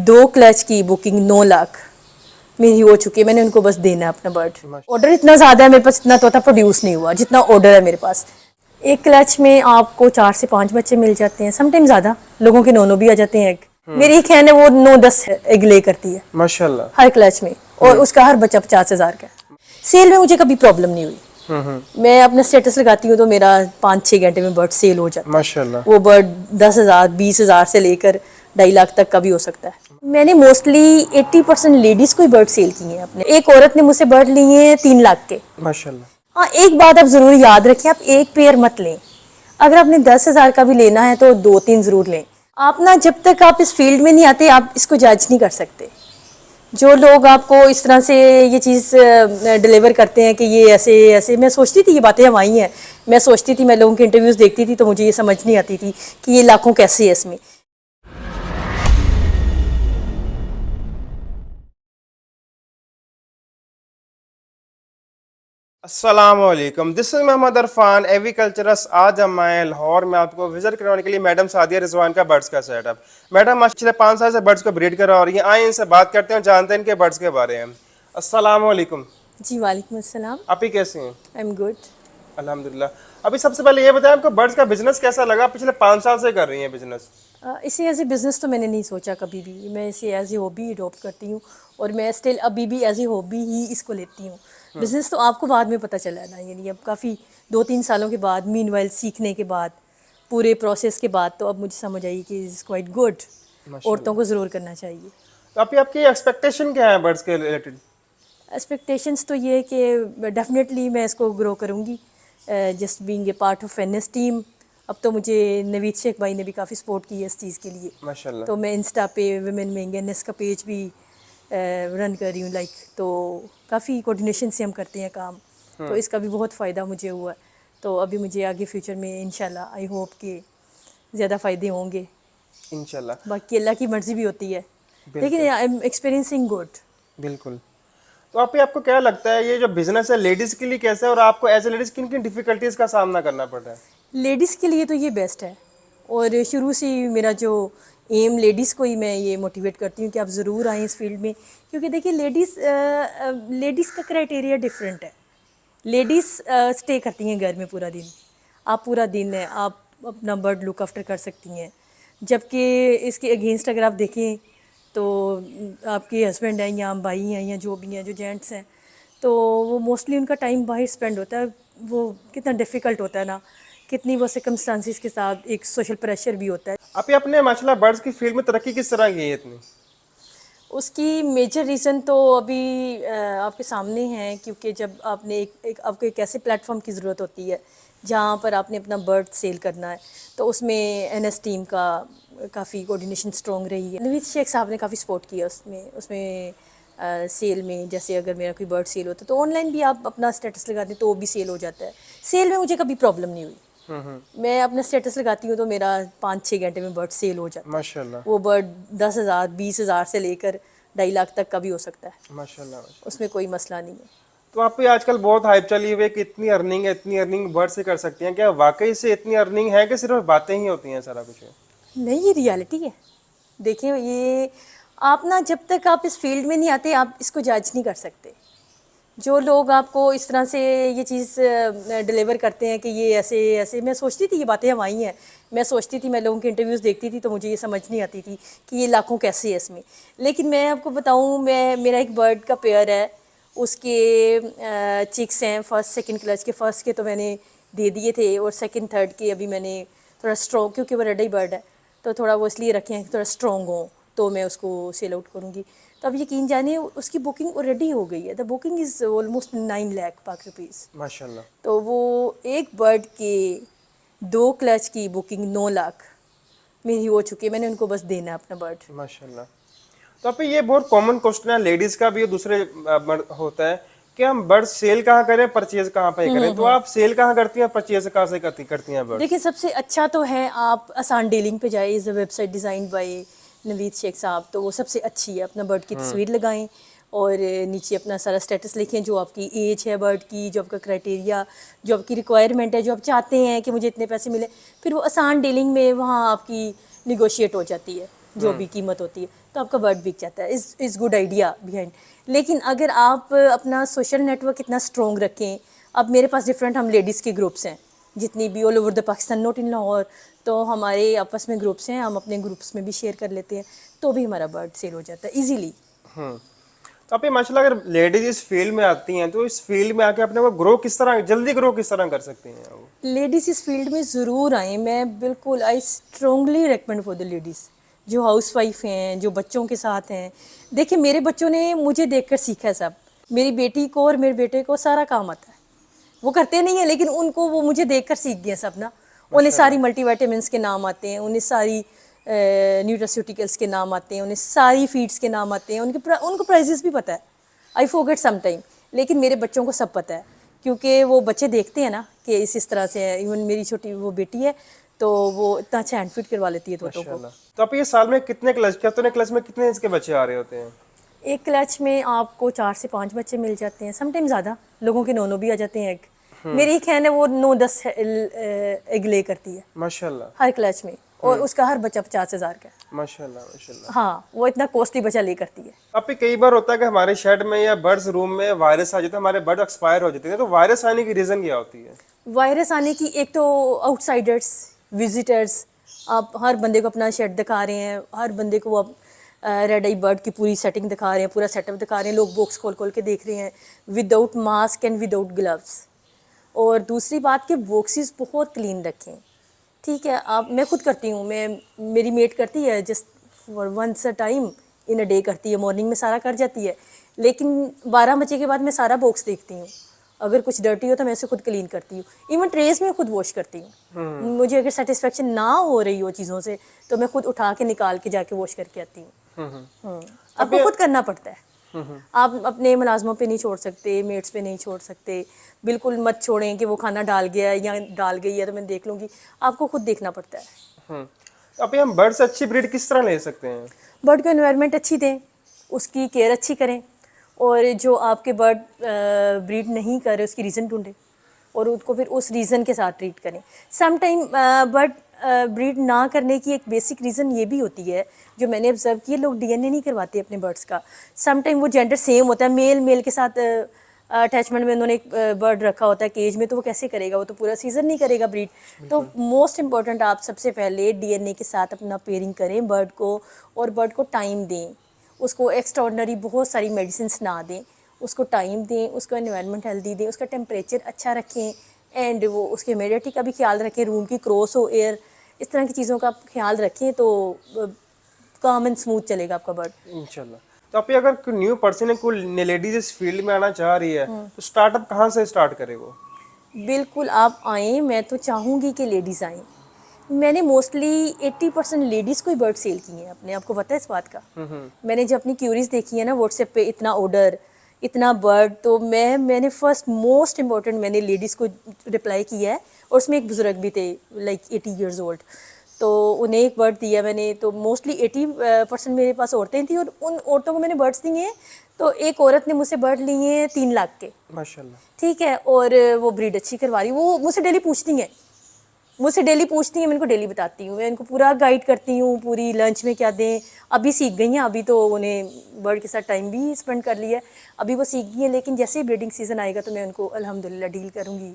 2 clutch की booking 9 lakh मेरी हो चुकी है। मैंने उनको बस देना है अपना बर्ड। ऑर्डर इतना ज़्यादा है मेरे पास, इतना तोता प्रोड्यूस नहीं हुआ जितना ऑर्डर है मेरे पास। एक क्लच में आपको 4 से 5 बच्चे मिल जाते हैं, समटाइम ज़्यादा, लोगों के 9 भी आ जाते हैं एग। मेरी एक हैन है वो 9-10 एग ले करती है माशाल्लाह हर क्लच में, और उसका हर बच्चा 50,000 का है। सेल में मुझे कभी प्रॉब्लम नहीं हुई। मैं अपना स्टेटस लगाती हूँ तो मेरा 5-6 घंटे में बर्ड सेल हो जाता है। माशाल्लाह। वो बर्ड 10,000 20,000 से लेकर 2.5 लाख तक का भी हो सकता है। मैंने मोस्टली 80% लेडीज को ही बर्ड सेल किए हैं अपने। एक औरत ने मुझसे बर्ड लिए हैं 3 लाख के। माशाल्लाह। हाँ, एक बात आप जरूर याद रखें, आप एक पेयर मत लें। अगर आपने 10,000 का भी लेना है तो 2-3 जरूर लें। आप ना, जब तक आप इस फील्ड में नहीं आते आप इसको जज नहीं कर सकते। जो लोग आपको इस तरह से ये चीज़ डिलीवर करते हैं कि ये ऐसे ऐसे, मैं सोचती थी ये बातें हम आई हैं। मैं सोचती थी, मैं लोगों के इंटरव्यूज़ देखती थी तो मुझे ये समझ नहीं आती थी कि ये लाखों कैसे है इसमें। अस्सलामुअलैकुम, दिस इज मोहम्मद अरफान एग्रीकल्चरस। आज हम आए लाहौर में आपको विजिट करवाने के लिए मैडम सादिया रिजवान का बर्ड्स का सेटअप। मैडम पिछले 5 साल से बर्ड्स को ब्रीड करा रही हैं। आए इनसे बात करते हैं, जानते हैं इनके बर्ड्स के बारे में। अस्सलामुअलैकुम। जी वालेकुम अस्सलाम। आप ही कैसे हैं? I am good. अल्हम्दुलिल्लाह। अभी सबसे पहले ये बताएं, आपको बर्ड्स का बिजनेस कैसा लगा? पिछले 5 साल से कर रही हैं बिजनेस। इसे एज ए बिज़नेस तो मैंने नहीं सोचा कभी भी। मैं इसे एज ए हॉबी अडॉप्ट करती हूँ और मैं स्टिल अभी भी एज ए हॉबी ही इसको लेती हूँ। बिज़नेस तो आपको बाद में पता चला ना, यानी अब काफ़ी 2-3 सालों के बाद, मीनवाइल सीखने के बाद, पूरे प्रोसेस के बाद, तो अब मुझे समझ आई कि इज़ क्वाइट गुड। औरतों को ज़रूर करना चाहिए। तो अभी आपकी एक्सपेक्टेशन क्या है बर्ड्स के रिलेटेड? एक्सपेक्टेशंस तो ये है कि डेफिनेटली मैं इसको ग्रो करूँगी, just being a part of FedEx team. अब तो मुझे नवीद शेख भाई ने भी काफ़ी सपोर्ट की है इस चीज़ के लिए। माशाल्लाह। तो मैं इंस्टा पे वुमेन मेंगेनेस का पेज भी रन कर रही हूँ, लाइक, तो काफ़ी कोऑर्डिनेशन से हम करते हैं काम। तो इसका भी बहुत फ़ायदा मुझे हुआ है। तो अभी मुझे आगे फ्यूचर में इंशाल्लाह आई होप कि ज़्यादा फ़ायदे होंगे। इंशाल्लाह। बाकी अल्लाह की मर्ज़ी भी होती है, लेकिन बिल्कुल आई एम एक्सपीरियंसिंग गुड। बिल्कुल। तो आपको क्या लगता है ये जो बिजनेस है लेडीज के लिए कैसा है, और आपको एज ए लेडीज किन किन डिफिकल्टीज का सामना करना पड़ रहा है? लेडीज़ के लिए तो ये बेस्ट है, और शुरू से ही मेरा जो एम, लेडीज़ को ही मैं ये मोटिवेट करती हूँ कि आप ज़रूर आएँ इस फील्ड में। क्योंकि देखिए लेडीज़ का क्राइटेरिया डिफरेंट है। लेडीज़ स्टे करती हैं घर में पूरा दिन, आप पूरा दिन है आप अपना बर्ड लुक आफ्टर कर सकती हैं। जबकि इसके अगेंस्ट अगर आप देखें तो आपके हस्बैंड हैं या भाई हैं या जो भी हैं, जो जेंट्स हैं, तो वो मोस्टली उनका टाइम बाहर स्पेंड होता है। वो कितना डिफ़िकल्ट होता है ना, कितनी वो सर्कमस्टांसिस के साथ, एक सोशल प्रेशर भी होता है। आप अपने माशाल्लाह बर्ड्स की फील्ड में तरक्की किस तरह की है इतनी? उसकी मेजर रीज़न तो अभी आपके सामने है, क्योंकि जब आपने एक आपको एक ऐसे प्लेटफॉर्म की ज़रूरत होती है जहाँ पर आपने अपना बर्ड सेल करना है, तो उसमें एनएस टीम का काफ़ी कोऑर्डिनेशन स्ट्रॉन्ग रही है। नवीद शेख साहब ने काफ़ी सपोर्ट किया उसमें सेल में। जैसे अगर मेरा कोई बर्ड सेल होता है तो ऑनलाइन भी आप अपना स्टेटस लगा दें तो वो भी सेल हो जाता है। सेल में मुझे कभी प्रॉब्लम नहीं हुई। मैं अपना स्टेटस लगाती हूँ तो मेरा 5-6 घंटे में बर्ड सेल हो जाता है। माशाल्लाह। वो बर्ड 10,000 20,000 से लेकर 2.5 लाख तक का भी हो सकता है। माशाल्लाह। उसमें कोई मसला नहीं है। तो आप पे आजकल बहुत हाइप चली हुई है कि इतनी अर्निंग है, इतनी अर्निंग बर्ड से कर सकती हैं। क्या वाकई से इतनी अर्निंग है कि सिर्फ बातें ही होती हैं सारा कुछ? नहीं, ये रियलिटी है। देखिए, ये आप ना, जब तक आप इस फील्ड में नहीं आते आप इसको जज नहीं कर सकते। जो लोग आपको इस तरह से ये चीज़ डिलीवर करते हैं कि ये ऐसे ऐसे, मैं सोचती थी ये बातें हम आई हैं। मैं सोचती थी, मैं लोगों के इंटरव्यूज़ देखती थी तो मुझे ये समझ नहीं आती थी कि ये लाखों कैसे है इसमें। लेकिन मैं आपको बताऊं, मेरा एक बर्ड का पेयर है, उसके चिक्स हैं फर्स्ट सेकंड क्लच के। फर्स्ट के तो मैंने दे दिए थे, और सेकंड थर्ड के अभी मैंने थोड़ा स्ट्रॉन्ग, क्योंकि वो रेड ही बर्ड है तो थोड़ा वो इसलिए रखे हैं कि थोड़ा स्ट्रॉन्ग हो, तो मैं उसको सेल आउट करूँगी। तो अब यकीन जानिए उसकी बुकिंग ऑलरेडी हो गई है। The booking is almost 9 lakh पाक रुपीज़। माशाल्लाह। तो वो एक बर्ड के 2 क्लच की बुकिंग 9 लाख मेरी हो चुकी है। मैंने उनको बस देना है अपना बर्ड। माशाल्लाह। तो आप ये बहुत कॉमन क्वेश्चन है लेडीज का भी, दूसरे होता है कि हम बर्ड सेल कहाँ करें, परचेज कहाँ पे करें। तो आप सेल कहाँ करती हैं, परचेज कहाँ से करती हैं बर्ड्स? देखिए, सबसे अच्छा तो है आप आसान डीलिंग पे जाए। Is a website design by Naveed Shaikh साहब, तो वो सबसे अच्छी है। अपना बर्ड की तस्वीर लगाएं और नीचे अपना सारा स्टेटस लिखें, जो आपकी एज है बर्ड की, जो आपका क्राइटेरिया, जो आपकी रिक्वायरमेंट है, जो आप चाहते हैं कि मुझे इतने पैसे मिले। फिर वो आसान डीलिंग में वहाँ आपकी निगोशिएट हो जाती है जो भी कीमत होती है। तो आपका बर्ड बिक जाता है। Is good idea behind. लेकिन अगर आप अपना सोशल नेटवर्क इतना स्ट्रॉन्ग रखें, अब मेरे पास डिफरेंट हम लेडीज़ के ग्रुप्स हैं जितनी भी all over the Pakistan, not in Lahore, तो हमारे आपस में ग्रुप्स हैं, हम अपने ग्रुप्स में भी शेयर कर लेते हैं, तो भी हमारा बर्ड सेल हो जाता है ईजीली। तो आप ये माशाल्लाह अगर लेडीज इस फील्ड में आती हैं तो इस फील्ड में आके अपने को ग्रो किस तरह, जल्दी ग्रो किस तरह कर सकती हैं वो? लेडीज़ इस फील्ड में ज़रूर आएँ, मैं बिल्कुल आई strongly recommend for the ladies जो हाउस वाइफ हैं, जो बच्चों के साथ हैं। देखिए मेरे बच्चों ने मुझे देखकर सीखा है सब। मेरी बेटी को और मेरे बेटे को सारा काम आता है, वो करते नहीं है लेकिन उनको वो मुझे देखकर सीख गए सब ना। उन्हें सारी मल्टीविटामिन्स के नाम आते हैं, उन्हें सारी न्यूट्रास्यूटिकल्स के नाम आते हैं, उन्हें सारी फीड्स के नाम आते हैं, उनको प्राइजेस भी पता है। आई फॉरगेट सम टाइम, लेकिन मेरे बच्चों को सब पता है क्योंकि वो बच्चे देखते हैं ना कि इस तरह से है। इवन मेरी छोटी वो बेटी है तो वो इतना अच्छा हैंड फीड करवा लेती है तोतों को। तो आप ये साल में कितने क्लच में कितने इसके बच्चे आ रहे होते हैं? एक क्लच में आपको 4 से 5 बच्चे मिल जाते हैं, समटाइम ज़्यादा, लोगों के 9 भी आ जाते हैं एग। मेरी एक हैन है वो 9-10 एग ले करती है माशाल्लाह हर क्लच में, और उसका हर बच्चा 50,000 का है। माशाल्लाह माशाल्लाह। हाँ, वो इतना कॉस्टली बच्चा ले करती है। अब भी कई बार होता है कि हमारे शेड में या बर्ड्स रूम में वायरस आ जाता है, हमारे बर्ड एक्सपायर हो जाते हैं, तो वायरस आने की रीज़न क्या होती है? वायरस आने की एक तो आउटसाइडर्स, विजिटर्स, आप हर बंदे को अपना शेड दिखा रहे हैं, हर बंदे को आप रेड आई बर्ड की पूरी सेटिंग दिखा रहे हैं, पूरा सेटअप दिखा रहे हैं, लोग बॉक्स खोल खोल के देख रहे हैं without mask and without gloves. और दूसरी बात कि बॉक्सेस बहुत क्लीन रखें, ठीक है। आप, मैं खुद करती हूँ, मेरी मेट करती है just for once a time in a day करती है, मॉर्निंग में सारा कर जाती है, लेकिन 12 बजे के बाद मैं सारा बॉक्स देखती हूँ। अगर कुछ डर्टी हो तो मैं उसे खुद क्लीन करती हूँ, इवन ट्रेस में खुद वॉश करती हूँ। मुझे अगर सेटिस्फेक्शन ना हो रही हो चीज़ों से तो मैं खुद उठा के निकाल के जाके वॉश करके आती हूँ। आपको खुद करना पड़ता है, आप अपने मुलाजमों पे नहीं छोड़ सकते, मेट्स पे नहीं छोड़ सकते, बिल्कुल मत छोड़ें कि वो खाना डाल गया है या डाल गई है तो मैं देख लूँगी, आपको खुद देखना पड़ता है। तो अब हम बर्ड से अच्छी ब्रीड किस तरह ले सकते हैं? बर्ड को एनवायरनमेंट अच्छी दें, उसकी केयर अच्छी करें, और जो आपके बर्ड ब्रीड नहीं कर रहे उसकी रीज़न ढूंढें और उसको फिर उस रीज़न के साथ ट्रीट करें। सम टाइम बर्ड ब्रीड ना करने की एक बेसिक रीज़न ये भी होती है, जो मैंने ऑब्जर्व किया, लोग डीएनए नहीं करवाते अपने बर्ड्स का। सम टाइम वो जेंडर सेम होता है, मेल के साथ अटैचमेंट में उन्होंने एक बर्ड रखा होता है केज में, तो वो कैसे करेगा, वो तो पूरा सीज़न नहीं करेगा ब्रीड। तो मोस्ट इम्पॉर्टेंट, आप सबसे पहले डीएनए के साथ अपना पेयरिंग करें बर्ड को, और बर्ड को टाइम दें, उसको एक्स्ट्राऑर्डिनरी बहुत सारी मेडिसिन्स ना दें, उसको टाइम दें, उसको एनवायरनमेंट हेल्दी दें, उसका टेम्परेचर अच्छा रखें, एंड वो उसके ह्यूमिडिटी का भी ख्याल रखें, रूम की क्रॉस हो एयर, इस तरह की चीज़ों का आप ख्याल रखें तो काम एंड स्मूथ चलेगा आपका बर्ड। इंशाल्लाह। तो आप ये अगर कोई न्यू पर्सन है, कोई लेडीज इस फील्ड में आना चाह रही है तो स्टार्टअप कहाँ से स्टार्ट करे वो? बिल्कुल आप आएँ, मैं तो चाहूँगी कि लेडीज़ आएँ। मैंने मोस्टली 80% लेडीज़ को ही बर्ड सेल किए हैं अपने, आपको पता है इस बात का। मैंने जब अपनी क्यूरीज देखी है ना व्हाट्सएप पे, इतना ऑर्डर, इतना बर्ड, तो मैंने फर्स्ट मोस्ट इम्पॉर्टेंट मैंने लेडीज़ को रिप्लाई किया है, और उसमें एक बुजुर्ग भी थे लाइक 80 ईयर्स ओल्ड, तो उन्हें एक बर्ड दिया मैंने। तो मोस्टली 80% मेरे पास औरतें थी, और उन औरतों को मैंने बर्ड्स दिए हैं। तो एक औरत ने मुझसे बर्ड लिए हैं 3 लाख के, माशाल्लाह। ठीक है, और वो ब्रीड अच्छी करवा रही, वो मुझसे डेली पूछती हैं, मैं इनको डेली बताती हूँ, मैं इनको पूरा गाइड करती हूँ, पूरी लंच में क्या दें। अभी सीख गई हैं, अभी तो उन्हें बर्ड के साथ टाइम भी स्पेंड कर लिया है, अभी वो सीख गई हैं, लेकिन जैसे ही ब्रीडिंग सीजन आएगा तो मैं उनको अल्हम्दुलिल्लाह डील करूँगी,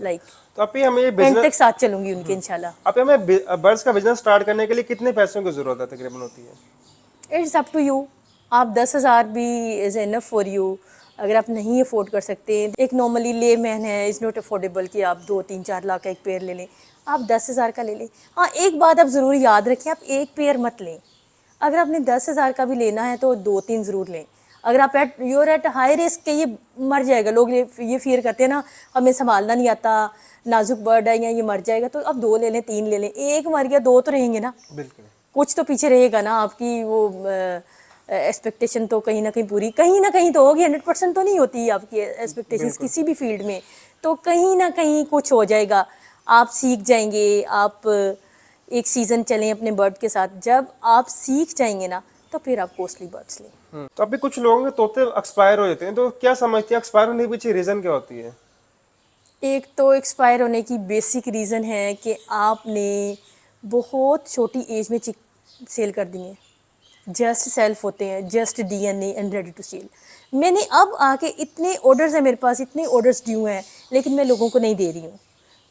लाइक तो आप ये हमें एंड बिजनेस, तक साथ चलूँगी उनके इंशाल्लाह। आप हमें बर्ड्स का बिजनेस स्टार्ट करने के लिए कितने पैसों की जरूरत है तकरीबन होती है? इट्स अप टू यू, आप 10,000 भी इज़ इनफ फॉर यू। अगर आप नहीं अफोर्ड कर सकते, एक नॉर्मली ले मैन है, इज़ नॉट अफोर्डेबल कि आप 2-3-4 लाख का एक पेयर ले लें, आप 10,000 का ले लें। हाँ, एक बात आप ज़रूर याद रखें, आप एक पेयर मत लें। अगर आपने 10,000 का भी लेना है तो 2-3 ज़रूर लें। अगर आप एट हाई रिस्क के ये मर जाएगा, लोग ये फियर करते हैं ना, हमें संभालना नहीं आता, नाजुक बर्ड है या ये मर जाएगा, तो आप 2 ले लें, 3 ले लें। एक मर गया, 2 तो रहेंगे ना, बिल्कुल कुछ तो पीछे रहेगा ना। आपकी वो एक्सपेक्टेशन तो कहीं ना कहीं पूरी, कहीं ना कहीं तो होगी, 100% तो नहीं होती आपकी एक्सपेक्टेशंस किसी भी फील्ड में, तो कहीं ना कहीं कुछ हो जाएगा। आप सीख जाएंगे, आप एक सीज़न चलें अपने बर्ड के साथ, जब आप सीख जाएंगे ना तो फिर आप कॉस्टली बर्ड्स लें। तो अभी कुछ लोगों के तोते एक्सपायर हो जाते हैं, तो क्या समझते हैं एक्सपायर होने के पीछे रीजन क्या होती है? एक तो एक्सपायर होने की बेसिक रीज़न है कि आपने बहुत छोटी एज में चिक सेल कर दी है, जस्ट सेल्फ होते हैं, just DNA and ready to sell. मैंने अब आके इतने ऑर्डर्स हैं मेरे पास, इतने ऑर्डर्स ड्यू हैं, लेकिन मैं लोगों को नहीं दे रही हूँ।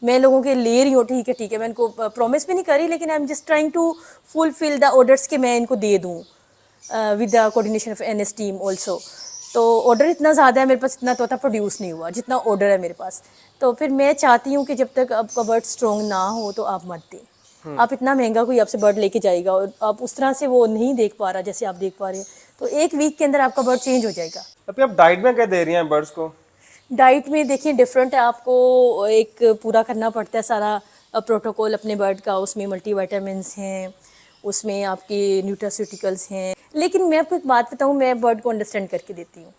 मैं लोगों के ले रही हूँ, ठीक है, मैं इनको प्रॉमिस भी नहीं करी, लेकिन I am just trying to fulfil the orders के मैं इनको दे दूँ with the coordination of NS team also. तो ऑर्डर इतना ज़्यादा है मेरे पास, इतना तोता प्रोड्यूस नहीं हुआ जितना ऑर्डर है मेरे पास। तो फिर मैं चाहती हूँ कि जब तक आपका बर्ड स्ट्रॉन्ग ना हो तो आप मत दें। आप इतना महंगा कोई आपसे बर्ड लेके जाएगा और आप उस तरह से वो नहीं देख पा रहा जैसे आप देख पा रहे हैं, तो एक वीक के अंदर आपका बर्ड चेंज हो जाएगा। अभी आप डाइट में क्या दे रही हैं बर्ड्स को? डाइट में देखिए डिफरेंट है, आपको एक पूरा करना पड़ता है सारा प्रोटोकॉल अपने बर्ड का। उसमें मल्टीविटामिन्स हैं, उसमें आपके न्यूट्रास्यूटिकल्स हैं। लेकिन मैं आपको एक बात बताऊँ, मैं बर्ड को अंडरस्टैंड करके देती हूँ।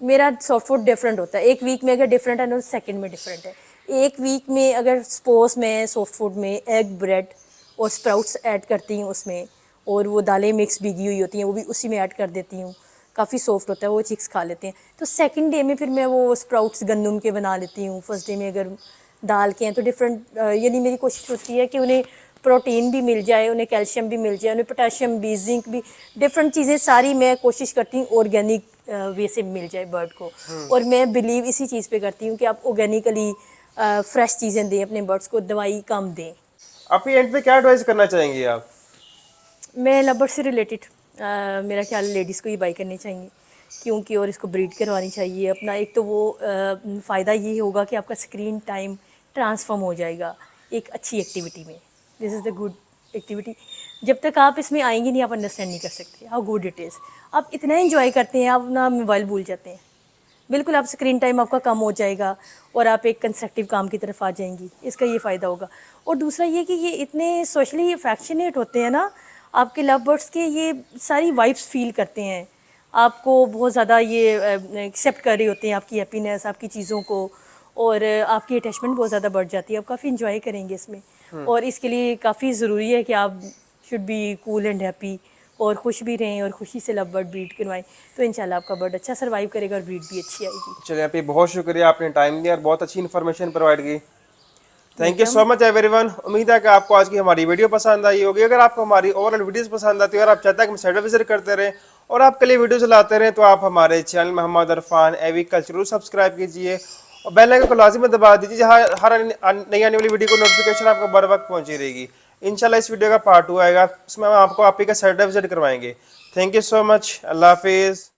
मेरा सॉफ्ट फूड डिफरेंट होता है, एक वीक में अगर डिफरेंट है ना, सेकंड में डिफरेंट है। एक वीक में अगर सपोज मैं सॉफ्ट फूड में एग, ब्रेड और स्प्राउट्स ऐड करती हूँ उसमें, और वो दालें मिक्स भीगी हुई होती हैं वो भी उसी में ऐड कर देती हूँ, काफ़ी सॉफ्ट होता है, वो चिक्स खा लेते हैं। तो सेकंड डे में फिर मैं वो स्प्राउट्स गंदम के बना लेती हूँ। फर्स्ट डे में अगर दाल के हैं तो डिफरेंट, यानी मेरी कोशिश होती है कि उन्हें प्रोटीन भी मिल जाए, उन्हें कैल्शियम भी मिल जाए, उन्हें पोटेशियम भी, जिंक भी, डिफरेंट चीज़ें सारी मैं कोशिश करती हूँ ऑर्गेनिक वे से मिल जाए बर्ड को। और मैं बिलीव इसी चीज़ पे करती हूँ कि आप ऑर्गेनिकली फ्रेश चीज़ें दें अपने बर्ड्स को, दवाई कम दें। आप एंड पे क्या एडवाइस करना चाहेंगी आप? मैं लव से रिलेटेड मेरा ख्याल लेडीज़ को ही बाई करनी चाहिए, क्योंकि और इसको ब्रीड करवानी चाहिए अपना। एक तो वो फ़ायदा ये होगा कि आपका स्क्रीन टाइम ट्रांसफॉर्म हो जाएगा एक अच्छी एक्टिविटी में। This is the good activity. जब तक आप इसमें आएंगे नहीं, आप अंडरस्टैंड नहीं कर सकते हाउ गुड इट इज़। आप इतना एंजॉय करते हैं, आप ना मोबाइल भूल जाते हैं बिल्कुल। आप स्क्रीन टाइम आपका कम हो जाएगा और आप एक कंस्ट्रक्टिव काम की तरफ आ जाएंगी, इसका ये फ़ायदा होगा। और दूसरा ये कि ये इतने सोशली अफेक्शनेट होते हैं ना आपके लव बर्ड्स के, ये सारी वाइब्स फील करते हैं, आपको बहुत ज़्यादा ये एक्सेप्ट कर रहे होते हैं, आपकी हैप्पीनेस, आपकी चीज़ों को, और आपकी अटैचमेंट बहुत ज़्यादा बढ़ जाती है। आप काफ़ी इंजॉय करेंगे इसमें। और इसके लिए काफ़ी ज़रूरी है कि आप should be cool and happy, और खुश भी रहें और खुशी से लव बर्ड ब्रीड करवाएं, तो इंशाल्लाह आपका बर्ड अच्छा सर्वाइव करेगा और ब्रीड भी अच्छी आएगी। चलिए आप, बहुत शुक्रिया, आपने टाइम दिया और बहुत अच्छी इन्फॉर्मेशन प्रोवाइड की। Thank you so much everyone. उम्मीद है कि आपको आज की हमारी वीडियो पसंद आई होगी। अगर आपको हमारी ओवरऑल वीडियोस पसंद आती है और आप चाहते हैं कि हम साइट विजिट करते रहें और आपके लिए वीडियोस लाते रहें, तो आप हमारे चैनल मोहम्मद इरफान एग्रीकल्चर जरूर सब्सक्राइब कीजिए और बेल आइकन को लाजिमी दबा दीजिए, जहाँ हर नई आने वाली वीडियो को नोटिफिकेशन आपको बर वक्त पहुंची रहेगी। इंशाल्लाह इस वीडियो का पार्ट 2 आएगा, उसमें हम आपको आप ही का साइट विजिट करवाएंगे। Thank you so much. अल्लाह हाफिज़।